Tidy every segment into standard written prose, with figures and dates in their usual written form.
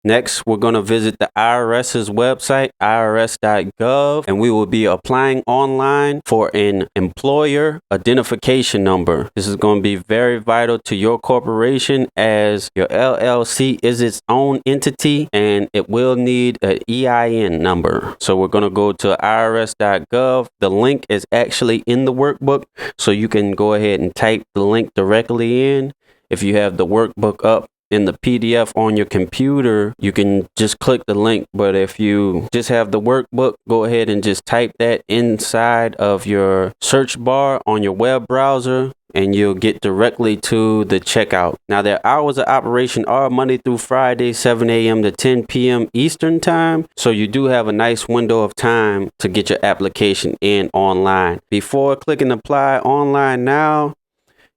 Next, we're going to visit the IRS's website, irs.gov, and we will be applying online for an employer identification number. This is going to be very vital to your corporation, as your LLC is its own entity and it will need an EIN number. So we're going to go to irs.gov. The link is actually in the workbook, so you can go ahead and type the link directly in. If you have the workbook up in the PDF on your computer, you can just click the link. But if you just have the workbook, go ahead and just type that inside of your search bar on your web browser, and you'll get directly to the checkout. Now, their hours of operation are Monday through Friday, 7 a.m. to 10 p.m. Eastern time. So you do have a nice window of time to get your application in online. Before clicking apply online now,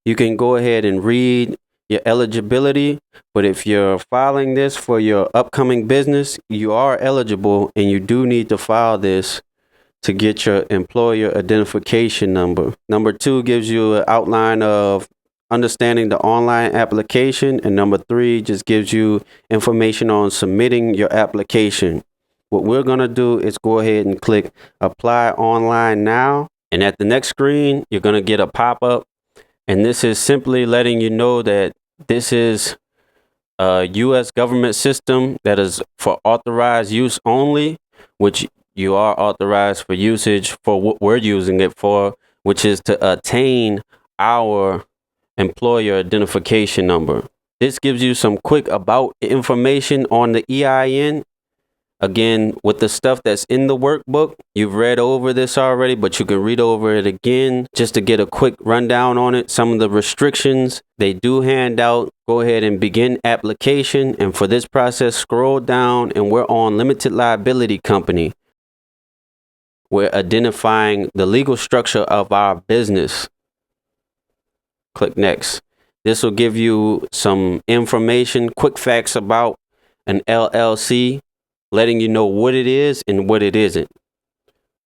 you can go ahead and read your eligibility. But if you're filing this for your upcoming business, you are eligible, and you do need to file this to get your employer identification number. Number 2 gives you an outline of understanding the online application, and number 3 just gives you information on submitting your application. What we're going to do is go ahead and click apply online now, and at the next screen you're going to get a pop-up, and this is simply letting you know that this is a U.S. government system that is for authorized use only, which you are authorized for usage for what we're using it for, which is to attain our employer identification number. This gives you some quick about information on the EIN. Again, with the stuff that's in the workbook, you've read over this already, but you can read over it again just to get a quick rundown on it. Some of the restrictions they do hand out. Go ahead and begin application. And for this process, scroll down, and we're on limited liability company. We're identifying the legal structure of our business. Click next. This will give you some information, quick facts about an LLC, letting you know what it is and what it isn't.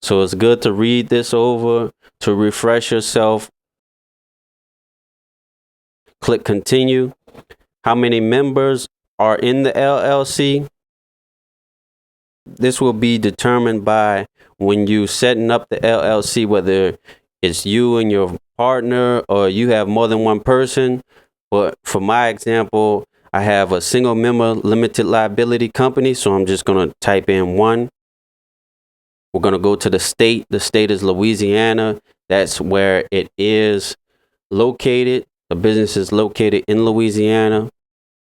So it's good to read this over to refresh yourself. Click continue. How many members are in the LLC? This will be determined by when you setting up the LLC, whether it's you and your partner or you have more than one person. But for my example, I have a single member limited liability company, so I'm just going to type in 1. We're going to go to the state. The state is Louisiana. That's where it is located. The business is located in Louisiana.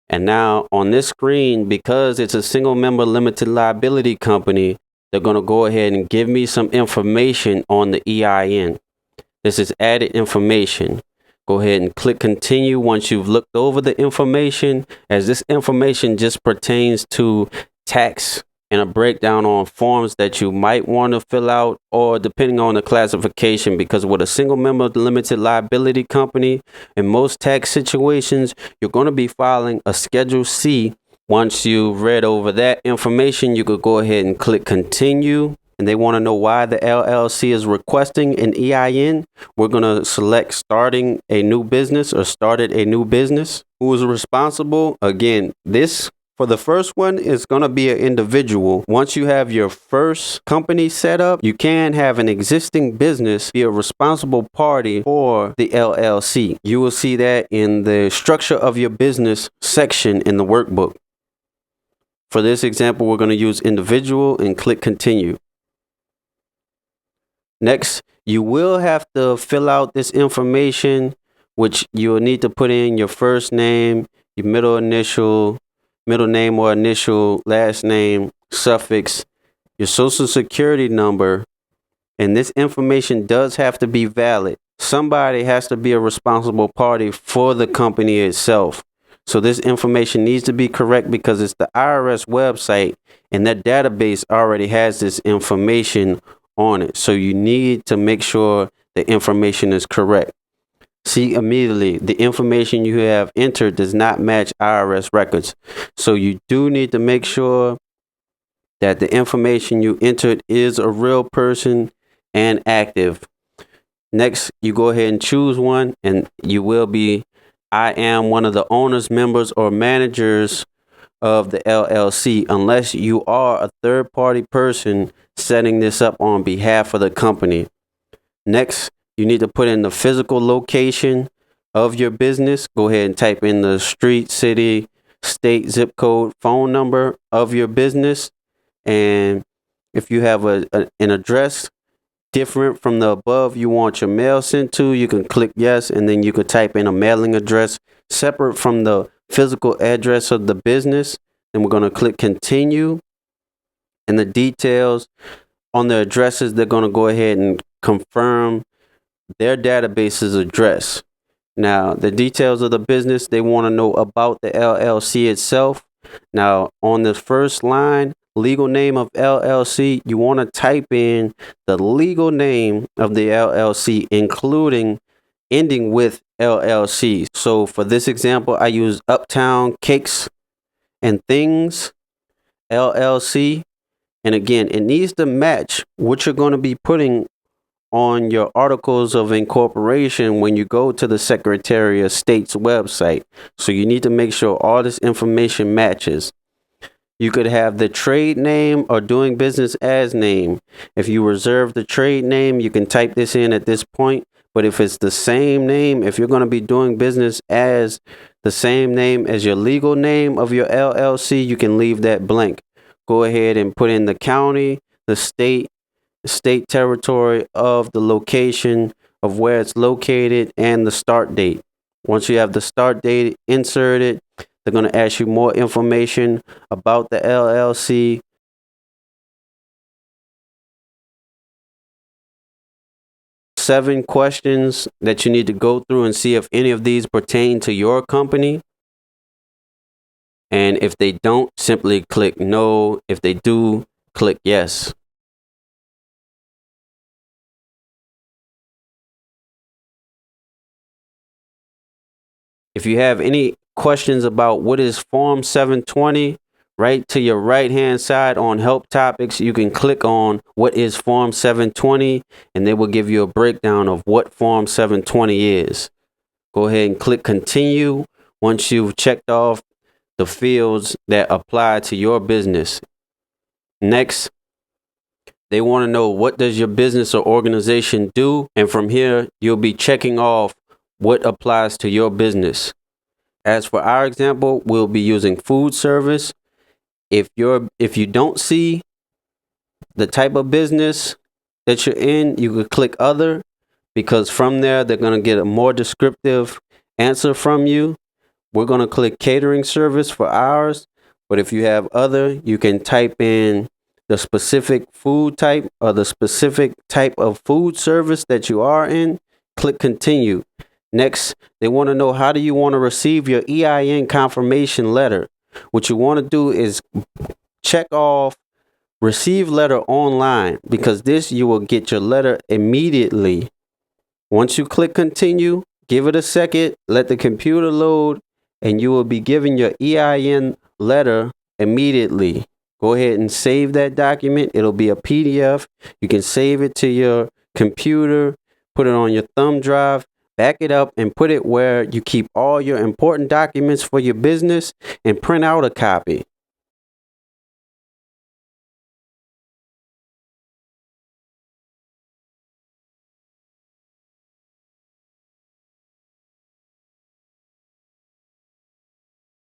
And now on this screen, because it's a single member limited liability company, they're going to go ahead and give me some information on the EIN. This is added information. Go ahead and click continue once you've looked over the information, as this information just pertains to tax and a breakdown on forms that you might want to fill out, or depending on the classification, because with a single member limited liability company, in most tax situations, you're going to be filing a Schedule C. Once you've read over that information, you could go ahead and click continue. And they want to know why the LLC is requesting an EIN. We're going to select starting a new business or started a new business. Who is responsible? Again, this for the first one is going to be an individual. Once you have your first company set up, you can have an existing business be a responsible party for the LLC. You will see that in the structure of your business section in the workbook. For this example, we're going to use individual and click continue. Next, you will have to fill out this information, which you will need to put in your first name, your middle name or initial, last name, suffix, your social security number, and this information does have to be valid. Somebody has to be a responsible party for the company itself. So this information needs to be correct because it's the IRS website, and that database already has this information on it. So you need to make sure the information is correct. See immediately, the information you have entered does not match IRS records. So you do need to make sure that the information you entered is a real person and active. Next, you go ahead and choose one, and you will be, I am one of the owners, members, or managers of the LLC unless you are a third-party person setting this up on behalf of the company. Next, you need to put in the physical location of your business. Go ahead and type in the street, city, state, zip code, phone number of your business. And if you have an address different from the above you want your mail sent to, you can click yes, and then you could type in a mailing address separate from the physical address of the business. And we're going to click continue. And the details on the addresses, they're going to go ahead and confirm their database's address. Now, the details of the business, they want to know about the LLC itself. Now, on the first line, legal name of LLC, you want to type in the legal name of the LLC, including ending with LLC. So for this example, I use Uptown Cakes and Things LLC. And again, it needs to match what you're going to be putting on your articles of incorporation when you go to the Secretary of State's website. So you need to make sure all this information matches. You could have the trade name or doing business as name. If you reserve the trade name, you can type this in at this point. But if it's the same name, if you're going to be doing business as the same name as your legal name of your LLC, you can leave that blank. Go ahead and put in the county, the state territory of the location of where it's located, and the start date. Once you have the start date inserted, they're going to ask you more information about the LLC. Seven questions that you need to go through and see if any of these pertain to your company. And if they don't, simply click no. If they do, click yes. If you have any questions about what is Form 720, right to your right hand side on help topics, you can click on what is Form 720, and they will give you a breakdown of what Form 720 is. Go ahead and click continue once you've checked off the fields that apply to your business. Next, they want to know, what does your business or organization do? And from here, you'll be checking off what applies to your business. As for our example, we'll be using food service. If you don't see the type of business that you're in, you could click other, because from there, they're going to get a more descriptive answer from you. We're going to click catering service for ours. But if you have other, you can type in the specific food type or the specific type of food service that you are in. Click continue. Next, they want to know, how do you want to receive your EIN confirmation letter? What you want to do is check off receive letter online, because this, you will get your letter immediately. Once you click continue, give it a second, let the computer load, and you will be given your EIN letter immediately. Go ahead and save that document. It'll be a PDF. You can save it to your computer, put it on your thumb drive, back it up, and put it where you keep all your important documents for your business, and print out a copy.